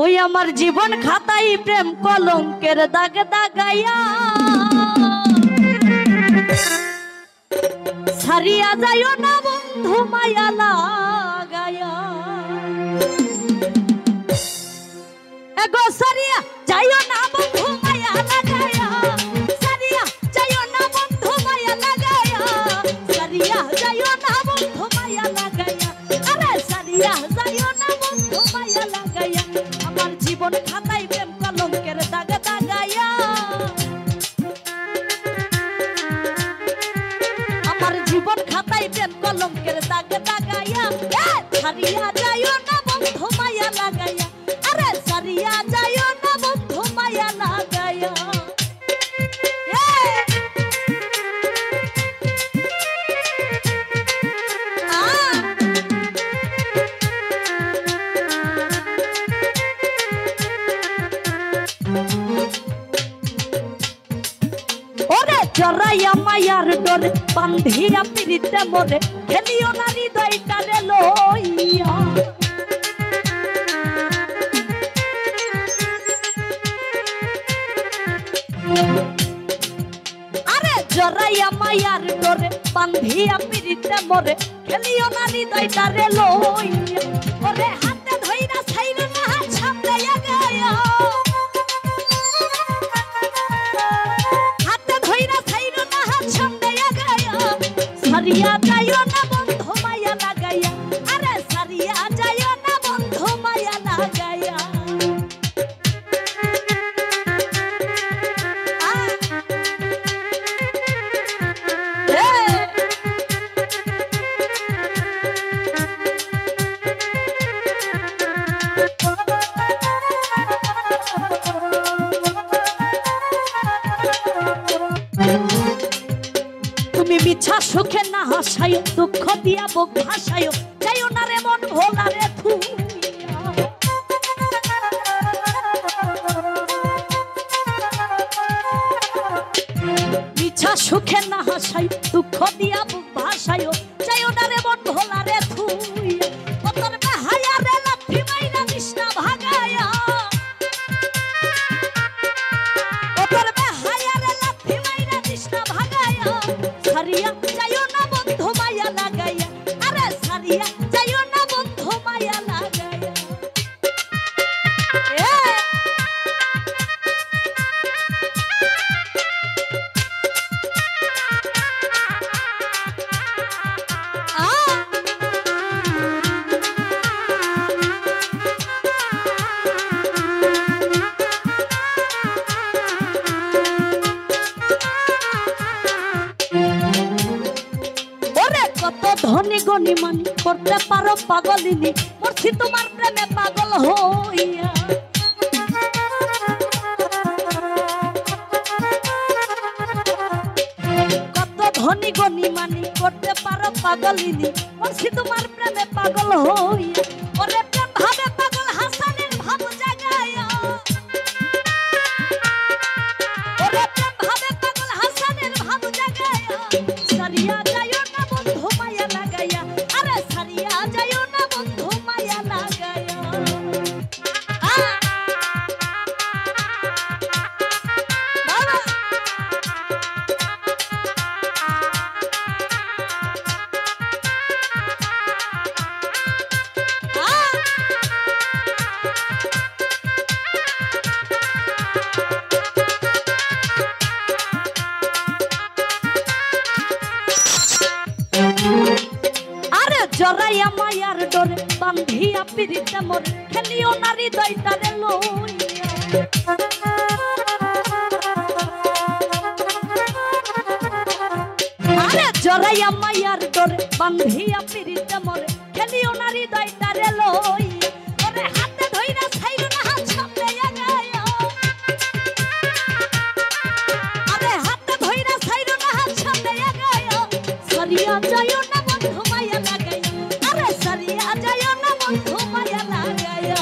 ওই আমার জীবন খাতায় প্রেম কলঙ্কের দাগ দাগাইয়া সারিয়া যাইও না বন্ধু মায়া লাগায়া এগো সারিয়া যাইও না বন্ধু মায়া লাগায়া সারিয়া যাইও না বন্ধু মায়া লাগায়া সারিয়া যাইও না বন্ধু মায়া লাগায়া আরে সারিয়া যাইও না বন্ধু মায়া লাগায়া আমার জীবন খাতায় প্রেম কলঙ্কের দাগ দাগায়া আমার জীবন খাতায় প্রেম কলঙ্কের দাগ দাগায়া সারিয়া যাইও না বন্ধু মায়া লাগায়া আরে সারিয়া যাইও না বন্ধু মায়া লাগায়া জরাইয়া মায়ার ডরে বান্ধিয়া পিরিতে মোরে খেলিও না হৃদয়টারে লইয়া আরে জরাইয়া মায়ার ডরে বান্ধিয়া পিরিতে মোরে খেলিও না হৃদয়টারে লইয়া ওরে হাতে ধইরা ছাইরো না হাত সামনে গায়া সারিয়া যাইও না বন্ধু মায়া লাগায়া আরে সারিয়া যাইও না বন্ধু মায়া লাগায়া তুমি মিছা সুখে না হাসায় দুঃখ দিয়া বুক ভাসায় যাইও না রে মন ভোলা রে মিছা সুখে না হাসায় দুঃখ দিয়া বুক ভাসায় যাইও না রে মন ভোলা রে থুইয়া তোর বেহায়া রে লাঠি মাইরা কৃষ্ণা ভাগায়া তোর বেহায়া রে লাঠি মাইরা কৃষ্ণা ভাগায়া সারিয়া যাইও না বন্ধু মায়া লাগায়া আরে সারিয়া যাইও না বন্ধু মায়া লাগায়া ধনী গনি মানি করতে পারো পাগলিনী মরছি তোমার প্রেমে পাগল হইয়া কত ধনী গনি মানি করতে পারো পাগলিনী মরছি তোমার প্রেমে পাগল হইয়া ওরে প্রেম ভাবে পাগল হাসানের ভাব জাগায়া ওরে প্রেম ভাবে পাগল হাসানের ভাব জাগায়া সারিয়া যাইও না বন্ধু মায়া লাগায়া আরে সারিয়া যাইও না বন্ধু মায়া লাগায়া জরাইয়া মায়ার ডরে বান্ধিয়া পিরিতে মোরে খেলিও না হৃদয়টারে লইয়া আরে জরাইয়া মায়ার ডরে বান্ধিয়া পিরিতে মোরে খেলিও না হৃদয়টারে লইয়া ওরে হাতে ধইরা ছাইরো না হাত সামনে গায়া আরে হাতে ধইরা ছাইরো না হাত সামনে গায়া সারিয়া যাইও না বন্ধু মায়া লাগায়া আরে সারিয়া যাইও না বন্ধু মায়া লাগায়া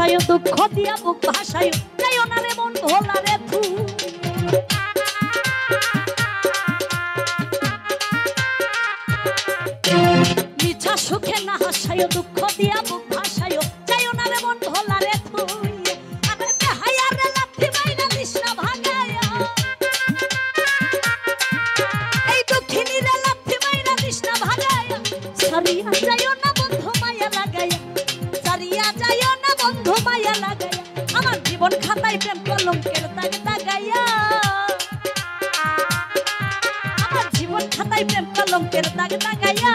ভাষায় দুঃখ দিয়া বুক ভাষায় যাইও না রে মন ভোলা রে থু মিছা সুখে না হাসায় দুঃখ দিয়া বুক ভাষায় যাইও না রে মন ভোলা রে থু আরে বেহায়া রে লাথি মাইরা দিস না ভাগায়া এই দুঃখিনী রে লাথি মাইরা দিস না ভাগায়া সারিয়া যাইও না বন্ধু মায়া লাগায়া সারিয়া যাইও না বন্ধু মায়া লাগায়া আমার জীবন খাতায় প্রেম কলঙ্কের দাগ দাগায়া আমার জীবন খাতায় প্রেম কলঙ্কের দাগ দাগায়া